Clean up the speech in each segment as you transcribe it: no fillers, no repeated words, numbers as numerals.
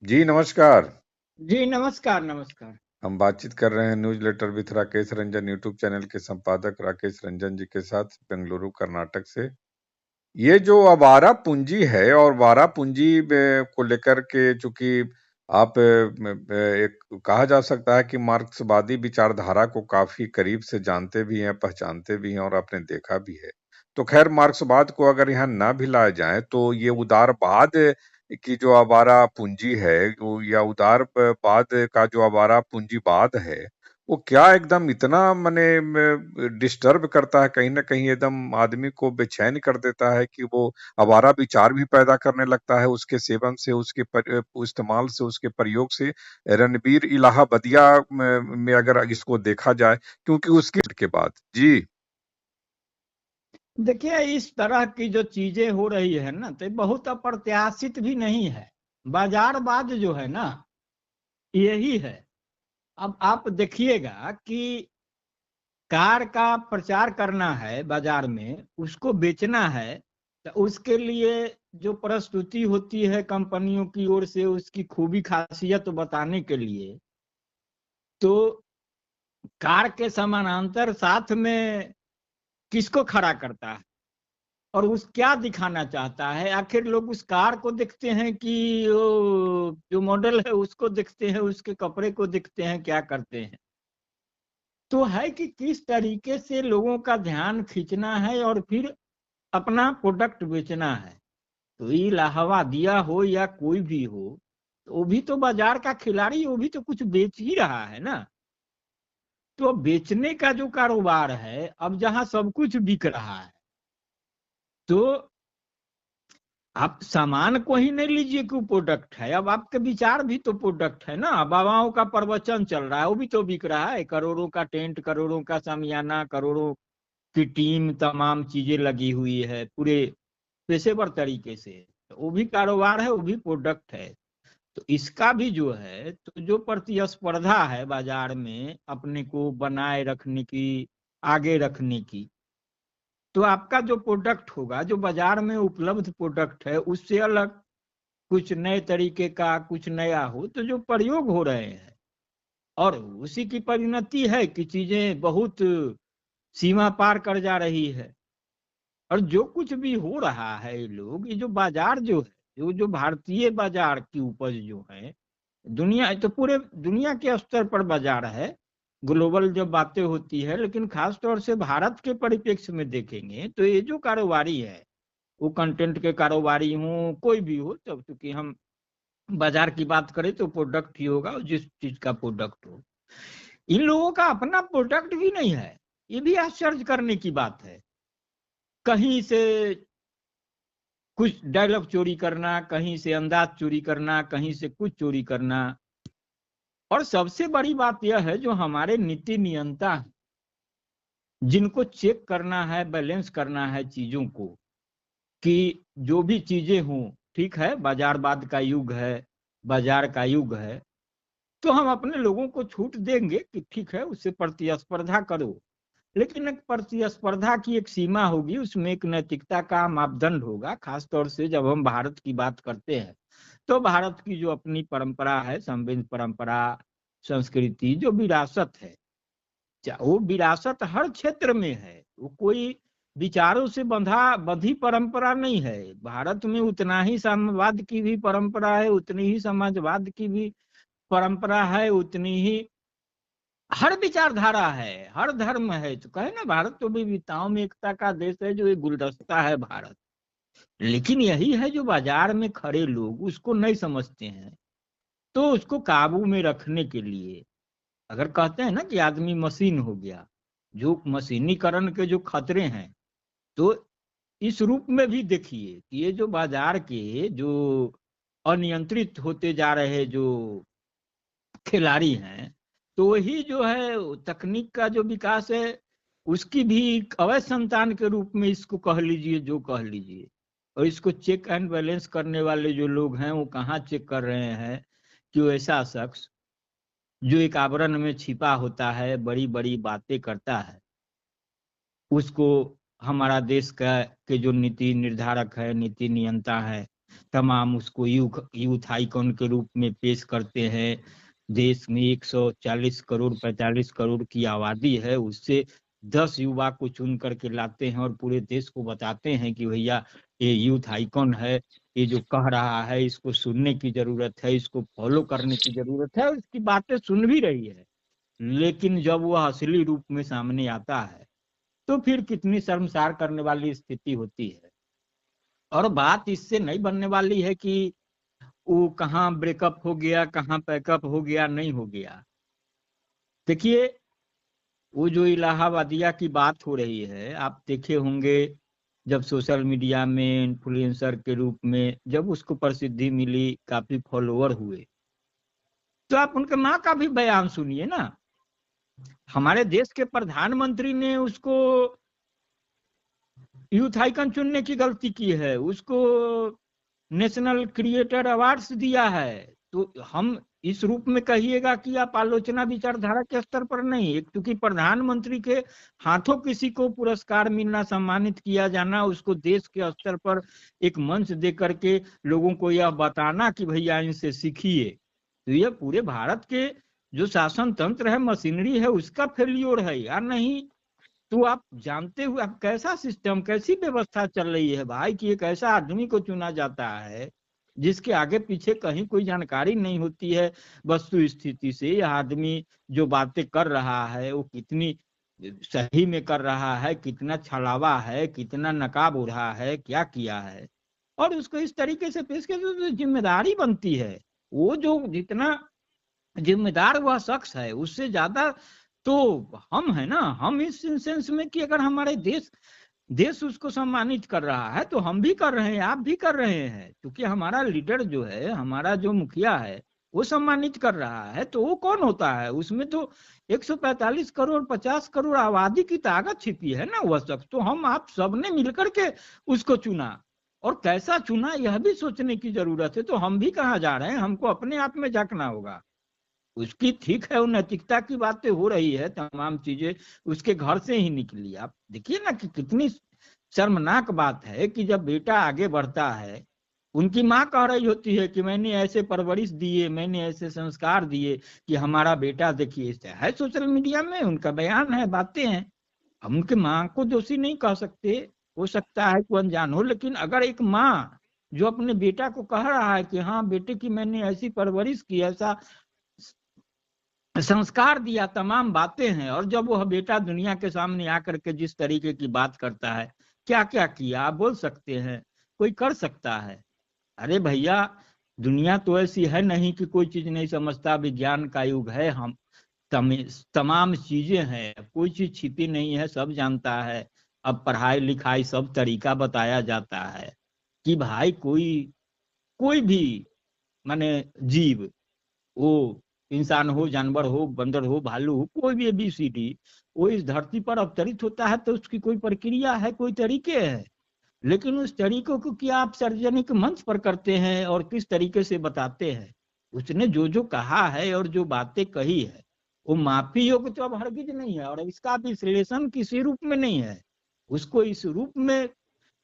जी नमस्कार। जी नमस्कार नमस्कार। हम बातचीत कर रहे हैं newsletter with Rakesh Ranjan YouTube channel के संपादक राकेश रंजन जी के साथ बेंगलुरु कर्नाटक से। ये जो आवारा पूंजी है और वारा पूंजी को लेकर के चूंकि आप एक कहा जा सकता है कि मार्क्सवादी विचारधारा को काफी करीब से जानते भी हैं, पहचानते भी हैं और आपने देखा भी है। तो खैर मार्क्सवाद को अगर यहाँ ना भी लाया जाए तो ये उदारवाद की जो आवारा पूंजी है या उदारवाद का जो आवारा पूंजीवाद है वो क्या एकदम इतना मने डिस्टर्ब करता है, कहीं ना कहीं एकदम आदमी को बेचैन कर देता है कि वो आवारा विचार भी पैदा करने लगता है उसके सेवन से, उसके इस्तेमाल से, उसके प्रयोग से। रणबीर इलाहाबदिया में अगर इसको देखा जाए, क्योंकि उसके के बाद जी देखिए इस तरह की जो चीजें हो रही है ना तो बहुत अप्रत्याशित भी नहीं है। बाजारवाद जो है ना यही है। अब आप देखिएगा कि कार का प्रचार करना है बाजार में, उसको बेचना है, तो उसके लिए जो प्रस्तुति होती है कंपनियों की ओर से उसकी खूबी खासियत बताने के लिए, तो कार के समानांतर साथ में किसको खड़ा करता है और उस क्या दिखाना चाहता है। आखिर लोग उस कार को देखते हैं कि वो जो मॉडल है उसको देखते हैं, उसके कपड़े को देखते हैं, क्या करते हैं। तो है कि किस तरीके से लोगों का ध्यान खींचना है और फिर अपना प्रोडक्ट बेचना है। तो ये इलाहाबादिया हो या कोई भी हो, तो वो भी तो बाजार का खिलाड़ी, वो भी तो कुछ बेच ही रहा है ना। तो बेचने का जो कारोबार है, अब जहां सब कुछ बिक रहा है, तो आप सामान को ही नहीं लीजिए कि वो प्रोडक्ट है, अब आपके विचार भी तो प्रोडक्ट है ना। बाबाओं का प्रवचन चल रहा है, वो भी तो बिक रहा है। करोड़ों का टेंट, करोड़ों का सामियाना, करोड़ों की टीम, तमाम चीजें लगी हुई है पूरे पेशेवर तरीके से। तो वो भी कारोबार है, वो भी प्रोडक्ट है। तो इसका भी जो है, तो जो प्रतिस्पर्धा है बाजार में अपने को बनाए रखने की, आगे रखने की, तो आपका जो प्रोडक्ट होगा, जो बाजार में उपलब्ध प्रोडक्ट है उससे अलग कुछ नए तरीके का, कुछ नया हो तो जो प्रयोग हो रहे हैं, और उसी की परिणति है कि चीजें बहुत सीमा पार कर जा रही है। और जो कुछ भी हो रहा है, ये लोग, ये जो बाजार जो है, जो भारतीय बाजार की उपज जो है, दुनिया तो पूरे दुनिया के स्तर पर बाजार है, ग्लोबल जब बातें होती है, लेकिन खास तौर से भारत के परिप्रेक्ष्य में देखेंगे तो ये जो कारोबारी है, वो कंटेंट के कारोबारी हो कोई भी हो, तब चूंकि हम बाजार की बात करें तो प्रोडक्ट ही होगा, और जिस चीज का प्रोडक्ट हो, इन लोगों का अपना प्रोडक्ट भी नहीं है। ये भी आश्चर्य करने की बात है। कहीं से कुछ डायलॉग चोरी करना, कहीं से अंदाज चोरी करना, कहीं से कुछ चोरी करना। और सबसे बड़ी बात यह है, जो हमारे नीति नियंता हैं, जिनको चेक करना है, बैलेंस करना है चीजों को, कि जो भी चीजें हों, ठीक है, बाजारवाद का युग है, बाजार का युग है, तो हम अपने लोगों को छूट देंगे कि ठीक है उससे प्रतिस्पर्धा करो। लेकिन एक प्रतिस्पर्धा की एक सीमा होगी, उसमें एक नैतिकता का मापदंड होगा। खासतौर से जब हम भारत की बात करते हैं, तो भारत की जो अपनी परंपरा है, समृद्ध परंपरा, संस्कृति, जो विरासत है, वो विरासत हर क्षेत्र में है। वो कोई विचारों से बंधी परंपरा नहीं है। भारत में उतना ही साम्यवाद की भी परंपरा है, उतनी ही समाजवाद की भी परंपरा है, उतनी ही हर विचारधारा है, हर धर्म है। तो कहे ना, भारत तो विविधताओं में एकता का देश है, जो एक गुलदस्ता है भारत। लेकिन यही है, जो बाजार में खड़े लोग उसको नहीं समझते हैं। तो उसको काबू में रखने के लिए, अगर कहते हैं ना कि आदमी मशीन हो गया, जो मशीनीकरण के जो खतरे हैं, तो इस रूप में भी देखिए कि ये जो बाजार के जो अनियंत्रित होते जा रहे जो खिलाड़ी हैं, तो वही जो है तकनीक का जो विकास है, उसकी भी अवैध संतान के रूप में इसको कह लीजिए, जो कह लीजिए। और इसको चेक एंड बैलेंस करने वाले जो लोग हैं, वो कहाँ चेक कर रहे हैं कि वो ऐसा शख्स जो एक आवरण में छिपा होता है, बड़ी बड़ी बातें करता है, उसको हमारा देश का के जो नीति निर्धारक है, नीति नियंता है, तमाम उसको यूथ आइकॉन के रूप में पेश करते हैं। देश में 140 करोड़ 45 करोड़ की आबादी है, उससे 10 युवा को चुन करके लाते हैं और पूरे देश को बताते हैं कि भैया ये यूथ आइकॉन है, ये जो कह रहा है इसको सुनने की जरूरत है, इसको फॉलो करने की जरूरत है, और इसकी बातें सुन भी रही है। लेकिन जब वह असली रूप में सामने आता है तो फिर कितनी शर्मसार करने वाली स्थिति होती है। और बात इससे नहीं बनने वाली है कि वो कहाँ ब्रेकअप हो गया, कहाँ पैकअप हो गया, नहीं हो गया। देखिए, वो जो इलाहाबादिया की बात हो रही है, आप देखे होंगे जब सोशल मीडिया में इन्फ्लुएंसर के रूप में जब उसको प्रसिद्धि मिली, काफी फॉलोअर हुए, तो आप उनके माँ का भी बयान सुनिए ना। हमारे देश के प्रधानमंत्री ने उसको यूथ आइकन चुनने की गलती की है, उसको नेशनल क्रिएटर अवार्ड्स दिया है। तो हम इस रूप में कहिएगा कि आप आलोचना विचारधारा के स्तर पर नहीं, एक क्योंकि प्रधानमंत्री के हाथों किसी को पुरस्कार मिलना, सम्मानित किया जाना, उसको देश के स्तर पर एक मंच दे करके लोगों को यह बताना कि भैया इनसे सीखिए, तो यह पूरे भारत के जो शासन तंत्र है, मशीनरी है, उसका फेल्योर है या नहीं। तो आप जानते हुए आप कैसा सिस्टम, कैसी व्यवस्था चल रही है भाई कि एक ऐसा आदमी को चुना जाता है जिसके आगे पीछे कहीं कोई जानकारी नहीं होती है वस्तु स्थिति से। यह आदमी जो बातें कर रहा है वो कितनी सही में कर रहा है, कितना छलावा है, कितना नकाब उड़ा है, क्या किया है, और उसको इस तरीके से पेश किया तो जिम्मेदारी बनती है। वो जो जितना जिम्मेदार वह शख्स है उससे ज्यादा तो हम है ना। हम इस सेंस में कि अगर हमारे देश उसको सम्मानित कर रहा है तो हम भी कर रहे हैं, आप भी कर रहे हैं, क्योंकि हमारा लीडर जो है, हमारा जो मुखिया है, वो सम्मानित कर रहा है, तो वो कौन होता है उसमें? तो 145 करोड़ 50 करोड़ आबादी की ताकत छिपी है ना वह शख्स। तो हम आप सबने मिलकर के उसको चुना, और कैसा चुना यह भी सोचने की जरूरत है। तो हम भी कहाँ जा रहे हैं, हमको अपने आप में झांकना होगा। उसकी ठीक है, वो नैतिकता की बातें हो रही है, तमाम चीजें उसके घर से ही निकली। आप देखिए ना कि कितनी शर्मनाक बात है कि जब बेटा आगे बढ़ता है, उनकी माँ कह रही होती है कि मैंने ऐसे परवरिश दिए, मैंने ऐसे संस्कार दिए कि हमारा बेटा देखिए ऐसे है। सोशल मीडिया में उनका बयान है, बातें हैं। हम उनके माँ को दोषी नहीं कह सकते, हो सकता है कि अनजान हो, लेकिन अगर एक माँ जो अपने बेटा को कह रहा है कि हाँ बेटे की मैंने ऐसी परवरिश की, ऐसा संस्कार दिया, तमाम बातें हैं, और जब वह बेटा दुनिया के सामने आकर के जिस तरीके की बात करता है, क्या क्या किया आप बोल सकते हैं? कोई कर सकता है? अरे भैया, दुनिया तो ऐसी है नहीं कि कोई चीज नहीं समझता, विज्ञान का युग है, हम तमाम चीजें हैं, कोई चीज छिपी नहीं है, सब जानता है। अब पढ़ाई लिखाई सब तरीका बताया जाता है कि भाई कोई कोई भी माने जीव, वो इंसान हो, जानवर हो, बंदर हो, भालू हो, कोई भी ABCD, वो इस धरती पर अवतरित होता है तो उसकी कोई प्रक्रिया है, कोई तरीके है। लेकिन उस तरीकों को क्या आप सार्वजनिक मंच पर करते हैं और किस तरीके से बताते हैं? उसने जो जो कहा है और जो बातें कही है वो माफी योग्य तो अब हरगिज नहीं है, और इसका विश्लेषण किसी रूप में नहीं है। उसको इस रूप में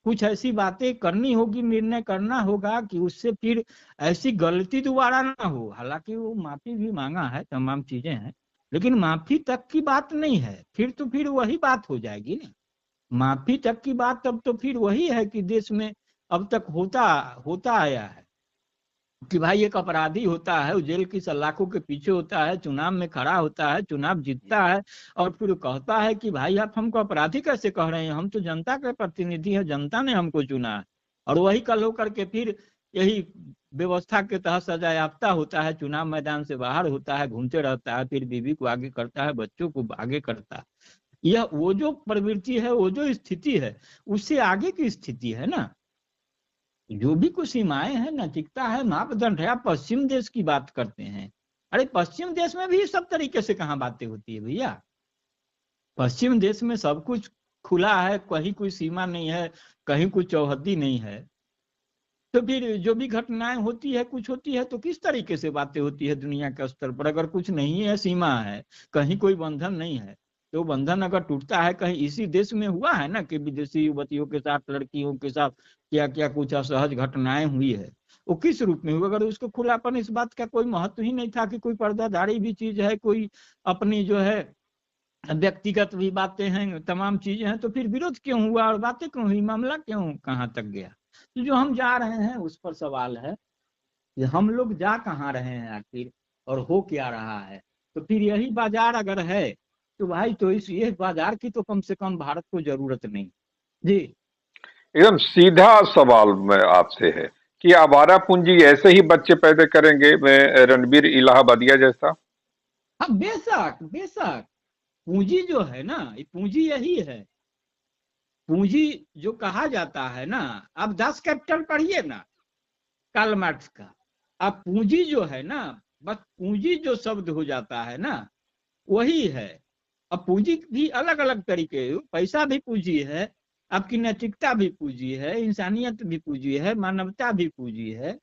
कुछ ऐसी बातें करनी होगी, निर्णय करना होगा कि उससे फिर ऐसी गलती दोबारा ना हो। हालांकि वो माफी भी मांगा है, तमाम चीजें हैं, लेकिन माफी तक की बात नहीं है। फिर वही बात हो जाएगी ना। माफी तक की बात तब तो फिर वही है कि देश में अब तक होता होता आया है कि भाई एक अपराधी होता है, वो जेल की सलाखों के पीछे होता है, चुनाव में खड़ा होता है, चुनाव जीतता है, और फिर कहता है कि भाई आप हमको अपराधी कैसे कह रहे हैं, हम तो जनता के प्रतिनिधि हैं, जनता ने हमको चुना है। और वही कल होकर के फिर यही व्यवस्था के तहत सजा याफ्ता होता है, चुनाव मैदान से बाहर होता है, घूमते रहता है, फिर बीवी को आगे करता है, बच्चों को आगे करता है। यह वो जो प्रवृत्ति है, वो जो स्थिति है, उससे आगे की स्थिति है ना। जो भी कुछ सीमाएं हैं, नैतिकता है, मापदंड है। आप पश्चिम देश की बात करते हैं, अरे पश्चिम देश में भी सब तरीके से कहाँ बातें होती है भैया। पश्चिम देश में सब कुछ खुला है, कहीं कोई सीमा नहीं है, कहीं कोई चौहद्दी नहीं है। तो फिर जो भी घटनाएं होती है, कुछ होती है, तो किस तरीके से बातें होती है दुनिया के स्तर पर? अगर कुछ नहीं है, सीमा है, कहीं कोई बंधन नहीं है, तो बंधन अगर टूटता है, कहीं इसी देश में हुआ है ना कि विदेशी युवतियों के साथ, लड़कियों के साथ क्या क्या कुछ असहज घटनाएं हुई है, वो किस रूप में हुआ? अगर उसको खुलापन इस बात का कोई महत्व ही नहीं था कि कोई पर्दादारी भी चीज है, कोई अपनी जो है व्यक्तिगत भी बातें हैं, तमाम चीजें हैं, तो फिर विरोध क्यों हुआ और बातें क्यों हुई, मामला क्यों कहाँ तक गया? तो जो हम जा रहे हैं उस पर सवाल है कि हम लोग जा कहाँ रहे हैं आखिर, और हो क्या रहा है। तो फिर यही बाजार अगर है तो भाई, तो इस ये बाजार की तो कम से कम भारत को जरूरत नहीं। जी। एकदम सीधा सवाल मैं आपसे है कि आवारा पूंजी ऐसे ही बच्चे पैदा करेंगे, रणबीर इलाहाबादिया जैसा? हाँ बेशक बेशक, पूंजी जो है ना, ये पूंजी यही है। पूंजी जो कहा जाता है ना, अब 10 कैपिटल पढ़िए ना कार्ल मार्क्स का। अब पूंजी जो है ना, बस पूंजी जो शब्द हो जाता है ना, वही है। अब पूंजी भी अलग अलग तरीके, पैसा भी पूंजी है, आपकी नैतिकता भी पूंजी है, इंसानियत भी पूंजी है, मानवता भी पूंजी है।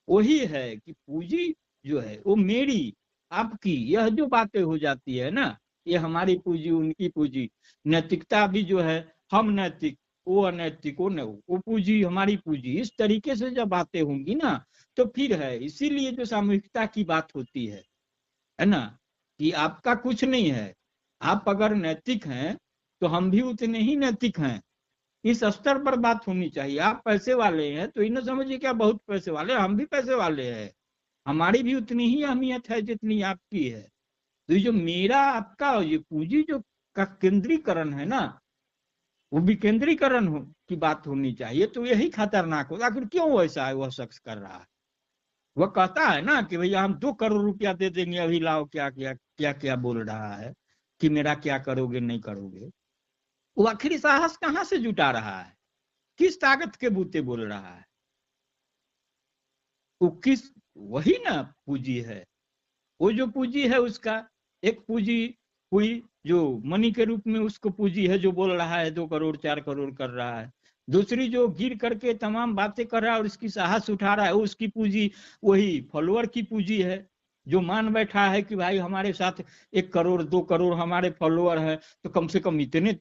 वही है कि पूंजी जो है वो मेरी आपकी यह जो बातें हो जाती है ना, ये हमारी पूंजी उनकी पूंजी, नैतिकता भी जो है, हम नैतिक वो अनैतिक, वो पूंजी हमारी पूंजी, इस तरीके से जब बातें होंगी ना, तो फिर है। इसीलिए जो सामूहिकता की बात होती है ना, कि आपका कुछ नहीं है, आप अगर नैतिक हैं तो हम भी उतने ही नैतिक हैं, इस स्तर पर बात होनी चाहिए। आप पैसे वाले हैं तो इन्हें समझिए क्या बहुत पैसे वाले, हम भी पैसे वाले हैं, हमारी भी उतनी ही अहमियत है जितनी आपकी है। तो ये जो मेरा आपका ये पूंजी जो का केंद्रीकरण है ना, वो विकेंद्रीकरण की बात होनी चाहिए। तो यही खतरनाक होगा। आखिर क्यों ऐसा है वह शख्स कर रहा है? वह कहता है ना कि भैया हम 2 करोड़ रुपया दे देंगे, अभी लाओ, क्या क्या क्या क्या बोल रहा है कि मेरा क्या करोगे नहीं करोगे। वो आखिर साहस कहाँ से जुटा रहा है, किस ताकत के बूते बोल रहा है? वो किस, वही ना पूंजी है। वो जो पूंजी है उसका एक पूंजी हुई जो मनी के रूप में उसको पूंजी है, जो बोल रहा है 2 करोड़ 4 करोड़ कर रहा है। दूसरी जो गिर करके तमाम बातें कर रहा है और उसकी साहस उठा रहा है, उसकी पूंजी वही फॉलोअर की पूंजी है, जो मान बैठा है कि भाई हमारे साथ 1 करोड़ 2 करोड़ हमारे फॉलोअर है, तो कम से कम इतनी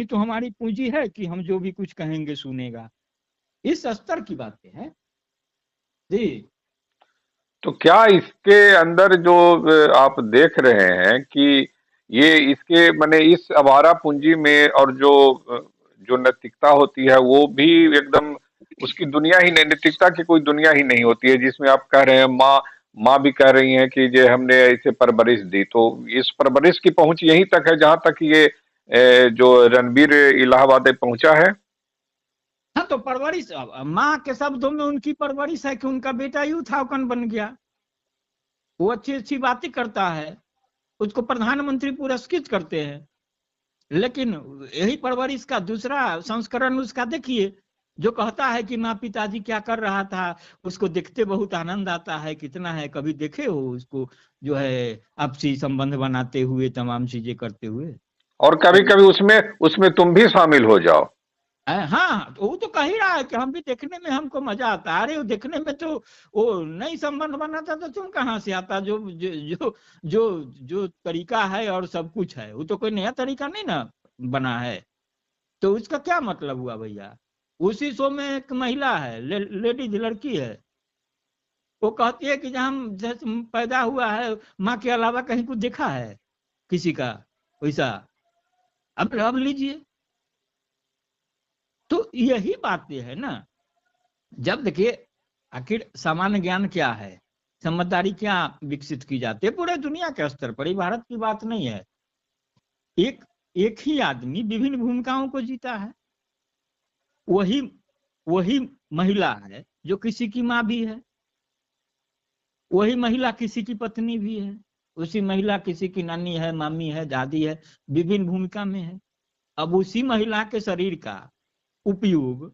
तो हमारी पूंजी है कि हम जो भी कुछ कहेंगे सुनेगा। इस स्तर की बातें हैं जी। तो क्या इसके अंदर जो आप देख रहे हैं कि ये इसके माने इस आवारा पूंजी में, और जो नैतिकता होती है वो भी एकदम उसकी दुनिया ही नहीं, नैतिकता की कोई दुनिया ही नहीं होती है, जिसमें आप कह रहे हैं माँ माँ भी कह रही हैं कि जे हमने इसे परवरिश दी, तो इस परवरिश की पहुंच यहीं तक है जहां तक ये जो रणबीर इलाहाबाद पहुंचा है। हाँ तो परवरिश, माँ के शब्दों में उनकी परवरिश है कि उनका बेटा यूथ आइकन बन गया, वो अच्छी अच्छी बातें करता है, उसको प्रधानमंत्री पुरस्कृत करते हैं। लेकिन यही परवरिश का दूसरा संस्करण उसका देखिए, जो कहता है कि माँ पिताजी क्या कर रहा था, उसको देखते बहुत आनंद आता है, कितना है, कभी देखे हो उसको जो है आपसी संबंध बनाते हुए, तमाम चीजें करते हुए? और कभी कभी उसमें उसमें तुम भी शामिल हो जाओ। हाँ, तो वो तो कह ही रहा है कि हम भी देखने में हमको मजा आता है। अरे वो देखने में तो वो नई संबंध बनाता, तो तुम कहाँ से आता? जो तरीका है और सब कुछ है, वो तो कोई नया तरीका नहीं ना बना है। तो उसका क्या मतलब हुआ भैया? उसी शो में एक महिला है, लेडीज लड़की है, वो कहती है कि जहाँ जैसे पैदा हुआ है, माँ के अलावा कहीं कुछ देखा है किसी का वैसा? अब लीजिए, तो यही बातें है ना। जब देखिए, आखिर सामान्य ज्ञान क्या है, समझदारी क्या विकसित की जाती है पूरे दुनिया के स्तर पर, ये भारत की बात नहीं है। एक एक ही आदमी विभिन्न भूमिकाओं को जीता है। वही वही महिला है जो किसी की माँ भी है, वही महिला किसी की पत्नी भी है, उसी महिला किसी की नानी है, मामी है, दादी है, विभिन्न भूमिका में है। अब उसी महिला के शरीर का उपयोग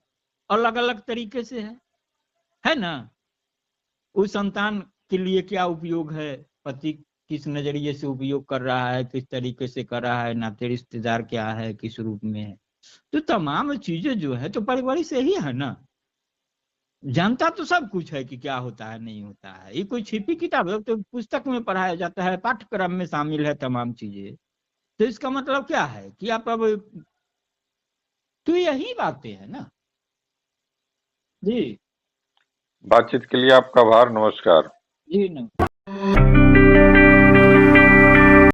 अलग अलग तरीके से है ना। उस संतान के लिए क्या उपयोग है, पति किस नजरिए से उपयोग कर रहा है, किस तरीके से कर रहा है, नाते रिश्तेदार क्या है, किस रूप में है, तो तमाम चीजें जो है तो परिवार से ही है ना। जानता तो सब कुछ है कि क्या होता है नहीं होता है, ये कोई छिपी किताब है? तो पुस्तक में पढ़ाया जाता है, पाठ्यक्रम में शामिल है तमाम चीजें। तो इसका मतलब क्या है कि आप अब तो यही बातें है ना जी। बातचीत के लिए आपका आभार, नमस्कार। जी नहीं।